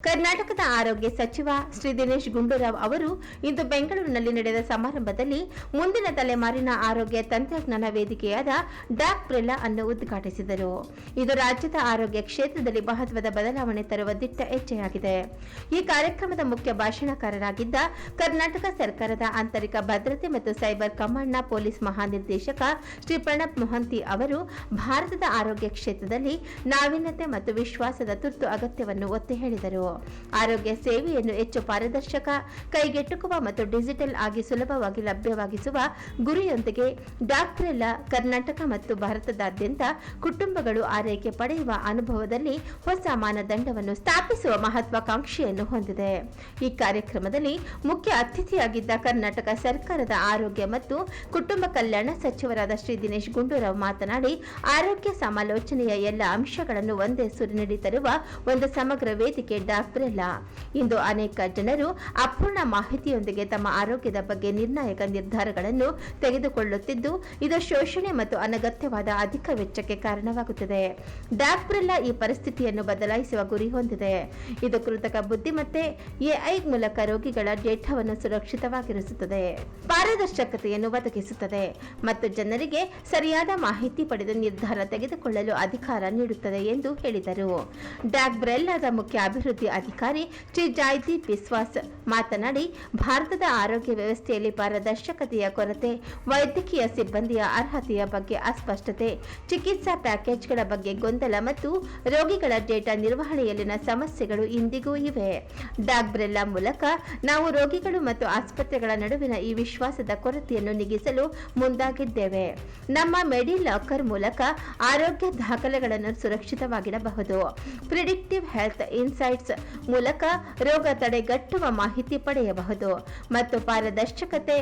ಕರ್ನಾಟಕದ ಆರೋಗ್ಯ ಸಚಿವ ಶ್ರೀ ದಿನೇಶ್ ಗುಂಡೂರಾವ್ ಅವರು ಇಂದು ಬೆಂಗಳೂರಿನಲ್ಲಿ ನಡೆದ ಸಮಾರಂಭದಲ್ಲಿ ಮುಂದಿನ ತಲೆಮಾರಿನ ಆರೋಗ್ಯ ತಂತ್ರಜ್ಞಾನ ವೇದಿಕೆಯಾದ ಡಾಕ್ ಬ್ರೆಲ್ಲಾ ಅನ್ನು ಉದ್ಘಾಟಿಸಿದರು. ಇದು ರಾಜ್ಯದ ಆರೋಗ್ಯ ಕ್ಷೇತ್ರದಲ್ಲಿ ಮಹತ್ವದ ಬದಲಾವಣೆ ತರುವ ದಿಟ್ಟ ಹೆಜ್ಜೆಯಾಗಿದೆ. ಈ ಕಾರ್ಯಕ್ರಮದ ಮುಖ್ಯ ಭಾಷಣಕಾರರಾಗಿದ್ದ ಕರ್ನಾಟಕ ಸರ್ಕಾರದ ಆಂತರಿಕ ಭದ್ರತೆ ಮತ್ತು ಸೈಬರ್ ಕಮಾಂಡ್ನ ಪೊಲೀಸ್ ಮಹಾನಿರ್ದೇಶಕ ಶ್ರೀ ಪ್ರಣಬ್ ಮೊಹಂತಿ ಅವರು ಭಾರತದ ಆರೋಗ್ಯ ಕ್ಷೇತ್ರದಲ್ಲಿ ನಾವೀನ್ಯತೆ ಮತ್ತು ವಿಶ್ವಾಸದ ತುರ್ತು ಅಗತ್ಯವನ್ನು ಒತ್ತಿ ಹೇಳಿದರು. ಆರೋಗ್ಯ ಸೇವೆಯನ್ನು ಹೆಚ್ಚು ಪಾರದರ್ಶಕ, ಕೈಗೆಟುಕುವ ಮತ್ತು ಡಿಜಿಟಲ್ ಆಗಿ ಸುಲಭವಾಗಿ ಲಭ್ಯವಾಗಿಸುವ ಗುರಿಯೊಂದಿಗೆ ಡಾಕ್ ಬ್ರೆಲ್ಲಾ ಕರ್ನಾಟಕ ಮತ್ತು ಭಾರತದಾದ್ಯಂತ ಕುಟುಂಬಗಳು ಆರೈಕೆ ಪಡೆಯುವ ಅನುಭವದಲ್ಲಿ ಹೊಸ ಮಾನದಂಡವನ್ನು ಸ್ಥಾಪಿಸುವ ಮಹತ್ವಾಕಾಂಕ್ಷೆಯನ್ನು ಹೊಂದಿದೆ. ಈ ಕಾರ್ಯಕ್ರಮದಲ್ಲಿ ಮುಖ್ಯ ಅತಿಥಿಯಾಗಿದ್ದ ಕರ್ನಾಟಕ ಸರ್ಕಾರದ ಆರೋಗ್ಯ ಮತ್ತು ಕುಟುಂಬ ಕಲ್ಯಾಣ ಸಚಿವರಾದ ಶ್ರೀ ದಿನೇಶ್ ಗುಂಡೂರಾವ್ ಮಾತನಾಡಿ, ಆರೋಗ್ಯ ಸಮಾಲೋಚನೆಯ ಎಲ್ಲ ಅಂಶಗಳನ್ನು ಒಂದೇ ಸೂರಿನಡಿ ತರುವ ಒಂದು ಸಮಗ್ರ ವೇದಿಕೆ ಡಾಕ್ ಬ್ರೆಲ್ಲಾ. ಇಂದು ಅನೇಕ ಜನರು ಅಪೂರ್ಣ ಮಾಹಿತಿಯೊಂದಿಗೆ ತಮ್ಮ ಆರೋಗ್ಯದ ಬಗ್ಗೆ ನಿರ್ಣಾಯಕ ನಿರ್ಧಾರಗಳನ್ನು ತೆಗೆದುಕೊಳ್ಳುತ್ತಿದ್ದು, ಇದು ಶೋಷಣೆ ಮತ್ತು ಅನಗತ್ಯವಾದ ಅಧಿಕ ವೆಚ್ಚಕ್ಕೆ ಕಾರಣವಾಗುತ್ತದೆ. ಡಾಕ್ ಬ್ರೆಲ್ಲಾ ಈ ಪರಿಸ್ಥಿತಿಯನ್ನು ಬದಲಾಯಿಸುವ ಗುರಿ ಹೊಂದಿದೆ. ಇದು ಕೃತಕ ಬುದ್ಧಿಮತ್ತೆ ಎಐ ಮೂಲಕ ರೋಗಿಗಳ ಡೇಟಾವನ್ನು ಸುರಕ್ಷಿತವಾಗಿರಿಸುತ್ತದೆ, ಪಾರದರ್ಶಕತೆಯನ್ನು ಒದಗಿಸುತ್ತದೆ ಮತ್ತು ಜನರಿಗೆ ಸರಿಯಾದ ಮಾಹಿತಿ ಪಡೆದು ನಿರ್ಧಾರ ತೆಗೆದುಕೊಳ್ಳಲು ಅಧಿಕಾರ ನೀಡುತ್ತದೆ ಎಂದು ಹೇಳಿದರು. ಡಾಕ್ ಬ್ರೆಲ್ಲಾದ ಮುಖ್ಯ ಅಭಿವೃದ್ಧಿ ಅಧಿಕಾರಿ ಶ್ರೀ ಜೈದೀಪ್ ಬಿಸ್ವಾಸ್ ಮಾತನಾಡಿ, ಭಾರತದ ಆರೋಗ್ಯ ವ್ಯವಸ್ಥೆಯಲ್ಲಿ ಪಾರದರ್ಶಕತೆಯ ಕೊರತೆ, ವೈದ್ಯಕೀಯ ಸಿಬ್ಬಂದಿಯ ಅರ್ಹತೆಯ ಬಗ್ಗೆ ಅಸ್ಪಷ್ಟತೆ, ಚಿಕಿತ್ಸಾ ಪ್ಯಾಕೇಜ್ಗಳ ಬಗ್ಗೆ ಗೊಂದಲ ಮತ್ತು ರೋಗಿಗಳ ಡೇಟಾ ನಿರ್ವಹಣೆಯಲ್ಲಿನ ಸಮಸ್ಯೆಗಳು ಇಂದಿಗೂ ಇವೆ. ಡಾಕ್ ಬ್ರೆಲ್ಲಾ ಮೂಲಕ ನಾವು ರೋಗಿಗಳು ಮತ್ತು ಆಸ್ಪತ್ರೆಗಳ ನಡುವಿನ ಈ ವಿಶ್ವಾಸದ ಕೊರತೆಯನ್ನು ನೀಗಿಸಲು ಮುಂದಾಗಿದ್ದೇವೆ. ನಮ್ಮ ಮೆಡಿ ಲಾಕರ್ ಮೂಲಕ ಆರೋಗ್ಯ ದಾಖಲೆಗಳನ್ನು ಸುರಕ್ಷಿತವಾಗಿಡಬಹುದು. ಪ್ರಿಡಿಕ್ಟಿವ್ ಹೆಲ್ತ್ ಇನ್ಸೈಟ್ಸ್ ಮೂಲಕ ರೋಗ ತಡೆಗಟ್ಟುವ ಮಾಹಿತಿ ಪಡೆಯಬಹುದು ಮತ್ತು ಪಾರದರ್ಶಕತೆ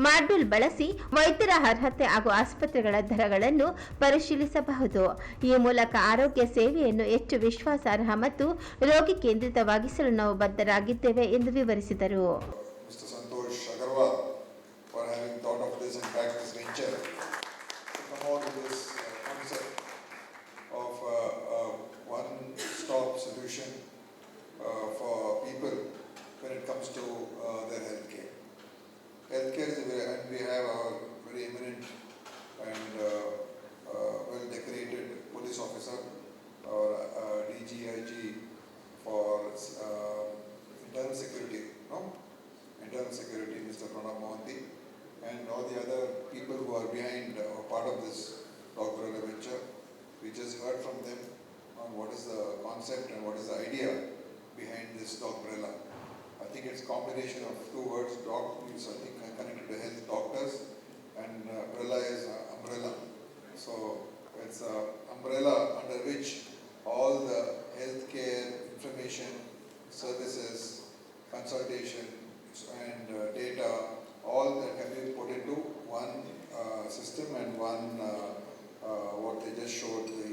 ಮಾಡ್ಯೂಲ್ ಬಳಸಿ ವೈದ್ಯರ ಅರ್ಹತೆ ಹಾಗೂ ಆಸ್ಪತ್ರೆಗಳ ದರಗಳನ್ನು ಪರಿಶೀಲಿಸಬಹುದು. ಈ ಮೂಲಕ ಆರೋಗ್ಯ ಸೇವೆಯನ್ನು ಹೆಚ್ಚು ವಿಶ್ವಾಸಾರ್ಹ ಮತ್ತು ರೋಗಿ ಕೇಂದ್ರಿತವಾಗಿಸಲು ನಾವು ಬದ್ಧರಾಗಿದ್ದೇವೆ ಎಂದು ವಿವರಿಸಿದರು. For people when it comes to their healthcare. Healthcare is and we have a very eminent and well-decorated police officer, or DGIG for internal security, internal security, Mr. Pranab Mohanty, and all the other people who are behind or part of this Dog Brella venture. We just heard from them on what is the concept and what is the idea behind this Dog Brella. I think it's a combination of two words. Dog means, I think, connected to health, doctors, and Brella is umbrella. So it's an umbrella under which all the healthcare information, services, consultation, and data, all that can be put into one system and one what they just showed, the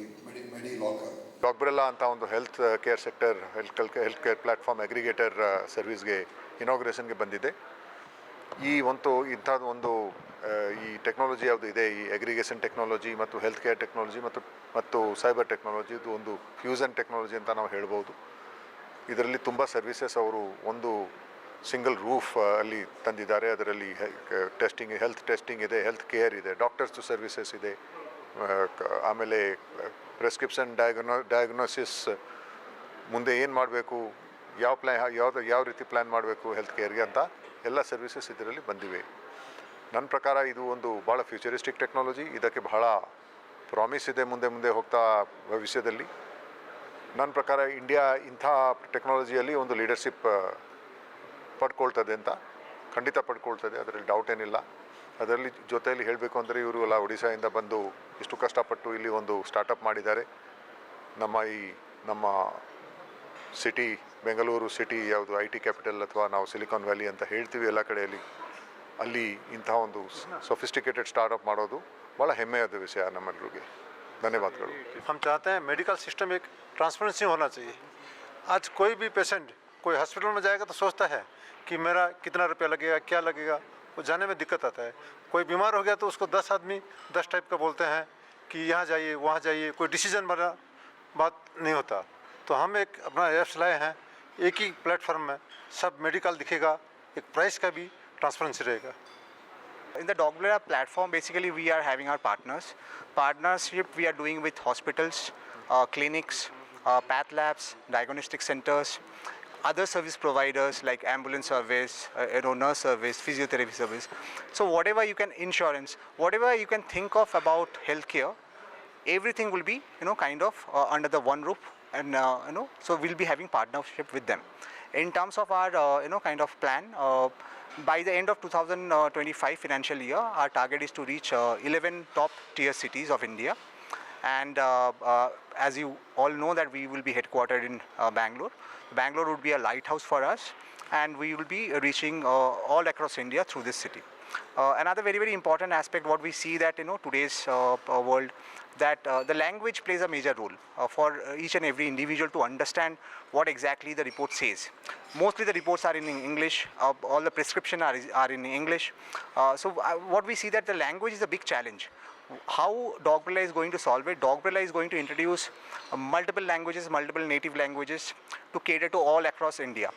Medi Locker. Docbrella ಅಂತ ಒಂದು health care sector, health care platform aggregator ಸರ್ವಿಸ್ಗೆ ಇನಾಗ್ರೇಷನ್ಗೆ ಬಂದಿದೆ. ಈ ಇಂಥದ್ದು ಈ technology ಯಾವುದು ಇದೆ, ಈ ಅಗ್ರಿಗೇಷನ್ ಟೆಕ್ನಾಲಜಿ ಮತ್ತು ಹೆಲ್ತ್ ಕೇರ್ ಟೆಕ್ನಾಲಜಿ ಮತ್ತು ಸೈಬರ್ ಟೆಕ್ನಾಲಜಿ, ಇದು ಒಂದು ಫ್ಯೂಷನ್ ಟೆಕ್ನಾಲಜಿ ಅಂತ ನಾವು ಹೇಳ್ಬೋದು. ಇದರಲ್ಲಿ ತುಂಬ ಸರ್ವಿಸಸ್ ಅವರು ಒಂದು ಸಿಂಗಲ್ ರೂಫ್ ಅಲ್ಲಿ ತಂದಿದ್ದಾರೆ. ಅದರಲ್ಲಿ ಹೆಲ್ತ್ ಟೆಸ್ಟಿಂಗ್ ಇದೆ, ಹೆಲ್ತ್ ಕೇರ್ ಇದೆ, ಡಾಕ್ಟರ್ಸ್ ಸರ್ವಿಸಸ್ ಇದೆ, ಆಮೇಲೆ ಪ್ರೆಸ್ಕ್ರಿಪ್ಷನ್ ಡಯಾಗ್ನೋಸಿಸ್, ಮುಂದೆ ಏನು ಮಾಡಬೇಕು, ಯಾವ ರೀತಿ ಪ್ಲ್ಯಾನ್ ಮಾಡಬೇಕು ಹೆಲ್ತ್ ಕೇರ್ಗೆ ಅಂತ ಎಲ್ಲ ಸರ್ವಿಸಸ್ ಇದರಲ್ಲಿ ಬಂದಿವೆ. ನನ್ನ ಪ್ರಕಾರ ಇದು ಒಂದು ಭಾಳ ಫ್ಯೂಚರಿಸ್ಟಿಕ್ ಟೆಕ್ನಾಲಜಿ. ಇದಕ್ಕೆ ಬಹಳ ಪ್ರಾಮಿಸ್ ಇದೆ ಮುಂದೆ ಹೋಗ್ತಾ ಭವಿಷ್ಯದಲ್ಲಿ. ನನ್ನ ಪ್ರಕಾರ ಇಂಡಿಯಾ ಇಂಥ ಟೆಕ್ನಾಲಜಿಯಲ್ಲಿ ಒಂದು ಲೀಡರ್ಶಿಪ್ ಪಡ್ಕೊಳ್ತದೆ ಅಂತ, ಖಂಡಿತ ಪಡ್ಕೊಳ್ತದೆ, ಅದರಲ್ಲಿ ಡೌಟ್ ಏನಿಲ್ಲ. ಅದರಲ್ಲಿ ಜೊತೆಯಲ್ಲಿ ಹೇಳಬೇಕು ಅಂದರೆ ಇವರು ಎಲ್ಲ ಒಡಿಶಾಯಿಂದ ಬಂದು ಇಷ್ಟು ಕಷ್ಟಪಟ್ಟು ಇಲ್ಲಿ ಒಂದು ಸ್ಟಾರ್ಟಪ್ ಮಾಡಿದ್ದಾರೆ. ನಮ್ಮ ಸಿಟಿ ಬೆಂಗಳೂರು ಸಿಟಿ ಯಾವುದು IT ಕ್ಯಾಪಿಟಲ್ ಅಥವಾ ನಾವು ಸಿಲಿಕಾನ್ ವ್ಯಾಲಿ ಅಂತ ಹೇಳ್ತೀವಿ ಎಲ್ಲ ಕಡೆಯಲ್ಲಿ, ಅಲ್ಲಿ ಇಂಥ ಒಂದು ಸೊಫಿಸ್ಟಿಕೇಟೆಡ್ ಸ್ಟಾರ್ಟಪ್ ಮಾಡೋದು ಭಾಳ ಹೆಮ್ಮೆಯಾದ ವಿಷಯ ನಮ್ಮೆಲ್ಲರಿಗೆ. ಧನ್ಯವಾದಗಳು. हम चाहते हैं मेडिकल सिस्टम एक ट्रांसपेरेंसी होना चाहिए. आज कोई भी पेशेंट कोई हॉस्पिटल में जाएगा तो सोचता है कि मेरा कितना रुपया लगेगा, क्या लगेगा, वो जाने में दिक्कत आता है. कोई बीमार हो गया तो उसको 10 आदमी 10 टाइप का बोलते हैं कि यहाँ जाइए वहाँ जाइए, कोई डिसीजन वाला बात नहीं होता. तो हम एक अपना ऐप्स लाए हैं एक ही प्लेटफॉर्म में सब मेडिकल दिखेगा, एक प्राइस का भी ट्रांसपेरेंसी रहेगा। In the Dogbrella platform, basically we are having our partners. Partnership we are doing with hospitals, clinics, path labs, diagnostic centers, other service providers like ambulance service, nurse service, physiotherapy service. So whatever you can, insurance, whatever you can think of about healthcare, everything will be kind of under the one roof, and so we'll be having partnership with them. In terms of our kind of plan, by the end of 2025 financial year, our target is to reach 11 top tier cities of India, and as you all know that we will be headquartered in Bangalore. Bangalore would be a lighthouse for us, and we will be reaching all across India through this city. Another very important aspect what we see that today's world, that the language plays a major role for each and every individual to understand what exactly the report says. Mostly the reports are in English, all the prescription are in English. So what we see that the language is a big challenge. How Dogbrella is going to solve it? Dogbrella is going to introduce multiple languages, multiple native languages to cater to all across India.